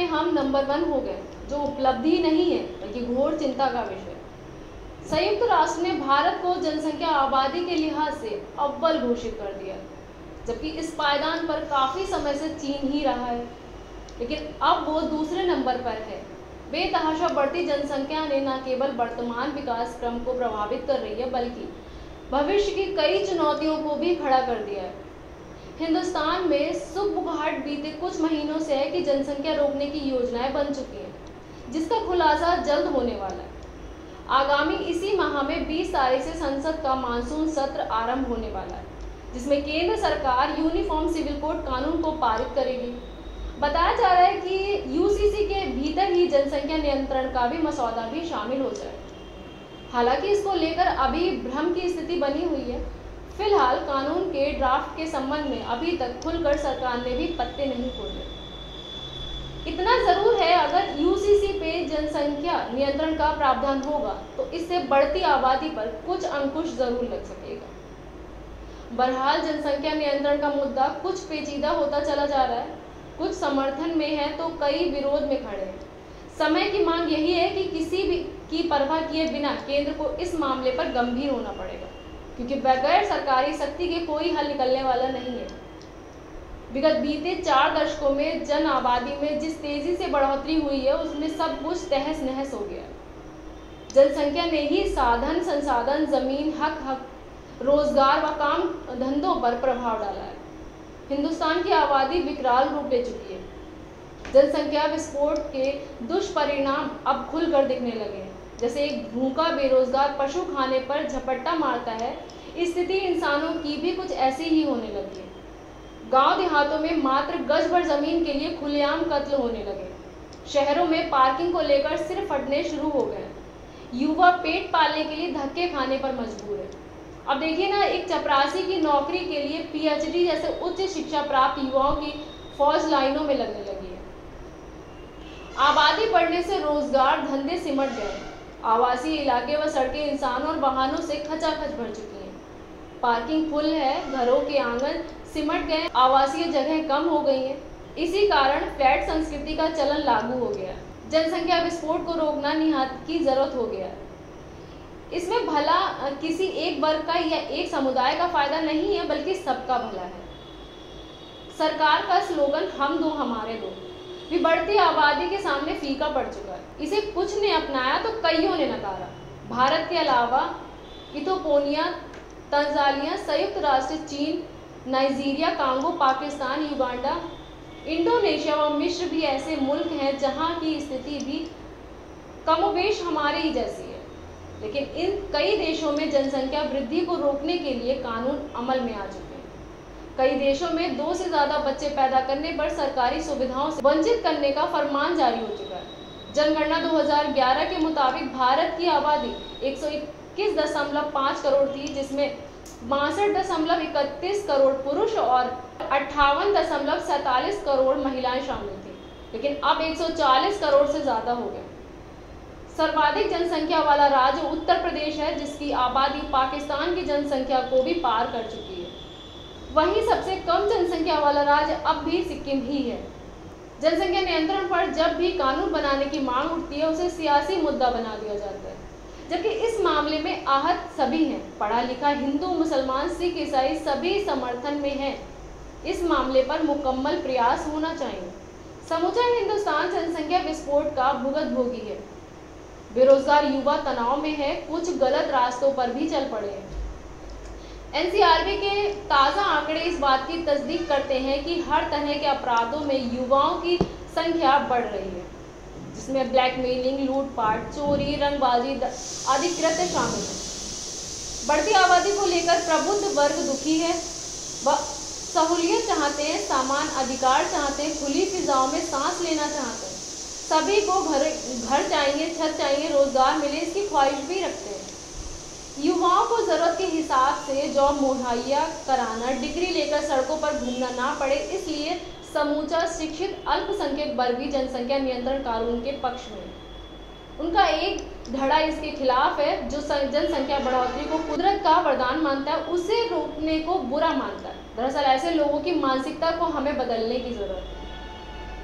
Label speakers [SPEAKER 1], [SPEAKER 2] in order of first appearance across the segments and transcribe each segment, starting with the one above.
[SPEAKER 1] हम नंबर 1 हो गए, जो उपलब्धि नहीं है बल्कि घोर चिंता का विषय। संयुक्त राष्ट्र ने भारत को जनसंख्या आबादी के लिहाज से अव्वल घोषित कर दिया, जबकि इस पायदान पर काफ़ी समय से चीन ही रहा है, लेकिन अब वो दूसरे नंबर पर है। बेतहाशा बढ़ती जनसंख्या ने न केवल वर्तमान विकास क्रम को प्रभावित कर रही है, बल्कि भविष्य की कई चुनौतियों को भी खड़ा कर दिया है। हिंदुस्तान में सुगबुगाहट बीते कुछ महीनों से है कि जनसंख्या रोकने की योजनाएं बन चुकी हैं, जिसका खुलासा जल्द होने वाला है। आगामी इसी माह में 20 तारीख से संसद का मानसून सत्र आरंभ होने वाला है, जिसमें केंद्र सरकार यूनिफॉर्म सिविल कोड कानून को पारित करेगी। बताया जा रहा है कि यूसीसी के भीतर ही जनसंख्या नियंत्रण का भी मसौदा भी शामिल हो जाए। हालांकि इसको लेकर अभी भ्रम की स्थिति बनी हुई है। फिलहाल कानून के ड्राफ्ट के संबंध में अभी तक खुलकर सरकार ने भी पत्ते नहीं खोले। इतना जरूर है, अगर यूसीसी पे जनसंख्या नियंत्रण का प्रावधान होगा तो इससे बढ़ती आबादी पर कुछ अंकुश जरूर लग सकेगा। बहरहाल जनसंख्या नियंत्रण का मुद्दा कुछ पेचीदा होता चला जा रहा है। कुछ समर्थन में है तो कई विरोध में खड़े हैं। समय की मांग यही है कि किसी भी की परवाह किए बिना केंद्र को इस मामले पर गंभीर होना पड़ेगा, क्योंकि बगैर सरकारी सख्ती के कोई हल निकलने वाला नहीं है। विगत बीते 4 दशकों में जन आबादी में जिस तेजी से बढ़ोतरी हुई है, उसमें सब कुछ तहस नहस हो गया। जनसंख्या ने ही साधन, संसाधन, जमीन, हक, रोजगार व काम धंधों पर प्रभाव डाला है। हिंदुस्तान की आबादी विकराल रूप ले चुकी है। जनसंख्या विस्फोट के दुष्परिणाम अब खुलकर दिखने लगे हैं। जैसे एक भूखा बेरोजगार पशु खाने पर झपट्टा मारता है, स्थिति इंसानों की भी कुछ ऐसी ही होने लगी है। गांव देहातों में मात्र गज भर जमीन के लिए खुलेआम कत्ल होने लगे। शहरों में पार्किंग को लेकर सिर फटने शुरू हो गए। युवा पेट पालने के लिए धक्के खाने पर मजबूर है। अब देखिए ना, एक चपरासी की नौकरी के लिए पीएचडी जैसे उच्च शिक्षा प्राप्त युवाओं की फौज लाइनों में लगने लगी है। आबादी बढ़ने से रोजगार धंधे सिमट गए। आवासीय इलाके व सड़कें इंसानों और वाहनों से खचाखच भर चुकी हैं। पार्किंग फुल है, घरों के आंगन सिमट गए, आवासीय जगह कम हो गई हैं। इसी कारण फ्लैट संस्कृति का चलन लागू हो गया। जनसंख्या विस्फोट को रोकना निहात की जरूरत हो गया। इसमें भला किसी एक वर्ग का या एक समुदाय का फायदा नहीं है, बल्कि सबका भला है। सरकार का स्लोगन हम दो हमारे दो भी बढ़ती आबादी के सामने फीका पड़ चुका है। इसे कुछ ने अपनाया तो कईयों ने नकारा। भारत के अलावा इथोपिया, तंजानिया, संयुक्त राष्ट्र, चीन, Nigeria, Congo, Pakistan, Uganda, Indonesia व मिस्र भी ऐसे मुल्क हैं जहां की स्थिति भी कमोबेश हमारे ही जैसी है। लेकिन इन कई देशों में जनसंख्या वृद्धि को रोकने के लिए कानून अमल में आ चुके हैं। कई देशों में 2 से ज्यादा बच्चे पैदा करने पर सरकारी सुविधाओं से वंचित करने का फरमान जारी हो चुका है। जनगणना 2011 के मुताबिक भारत की आबादी 121.5 करोड़ थी, जिसमें 62.31 करोड़ पुरुष और 58.47 करोड़ महिलाएं शामिल थी। लेकिन अब 140 करोड़ से ज्यादा हो गए। सर्वाधिक जनसंख्या वाला राज्य उत्तर प्रदेश है, जिसकी आबादी पाकिस्तान की जनसंख्या को भी पार कर चुकी है। वहीं सबसे कम जनसंख्या वाला राज्य अब भी सिक्किम ही है। जनसंख्या नियंत्रण पर जब भी कानून बनाने की मांग उठती है, उसे सियासी मुद्दा बना दिया जाता है, जबकि इस मामले में आहत सभी हैं। पढ़ा लिखा हिंदू, मुसलमान, सिख, ईसाई सभी समर्थन में हैं। इस मामले पर मुकम्मल प्रयास होना चाहिए। समूचा हिंदुस्तान जनसंख्या विस्फोट का भुगतभोगी है। बेरोजगार युवा तनाव में है, कुछ गलत रास्तों पर भी चल पड़े हैं। एनसीआरबी के ताज़ा आंकड़े इस बात की तस्दीक करते हैं कि हर तरह के अपराधों में युवाओं की संख्या बढ़ रही है, जिसमें ब्लैकमेलिंग, लूटपाट, चोरी, रंगबाजी आदि कृत्य शामिल हैं। बढ़ती आबादी को लेकर प्रबुद्ध वर्ग दुखी है। वह सहूलियत चाहते हैं, समान अधिकार चाहते हैं, खुली फिजाओं में सांस लेना चाहते हैं। सभी को घर चाहिए, छत चाहिए, रोजगार मिले, इसकी ख्वाहिश भी रखते हैं। युवाओं को जरूरत के हिसाब से जॉब मुहैया कराना, डिग्री लेकर सड़कों पर घूमना ना पड़े, इसलिए समूचा शिक्षित अल्पसंख्यक वर्ग भी जनसंख्या नियंत्रण कानून के पक्ष में। उनका एक धड़ा इसके खिलाफ है, जो जनसंख्या बढ़ोतरी को कुदरत का वरदान मानता है, उसे रोकने को बुरा मानता है। दरअसल ऐसे लोगों की मानसिकता को हमें बदलने की जरूरत है।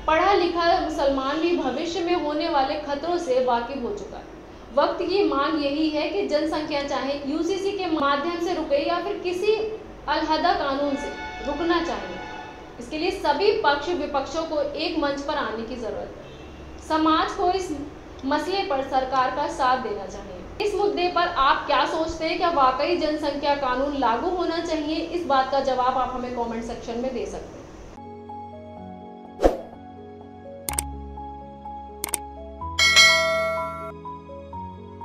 [SPEAKER 1] पढ़ा लिखा मुसलमान भी भविष्य में होने वाले खतरों से वाकिफ हो चुका है। वक्त की मांग यही है कि जनसंख्या चाहे यूसीसी के माध्यम से रुके या फिर किसी अलहदा कानून से रुकना चाहिए। इसके लिए सभी पक्ष विपक्षों को एक मंच पर आने की जरूरत है। समाज को इस मसले पर सरकार का साथ देना चाहिए। इस मुद्दे पर आप क्या सोचते हैं? क्या वाकई जनसंख्या कानून लागू होना चाहिए? इस बात का जवाब आप हमें कमेंट सेक्शन में दे सकते हैं।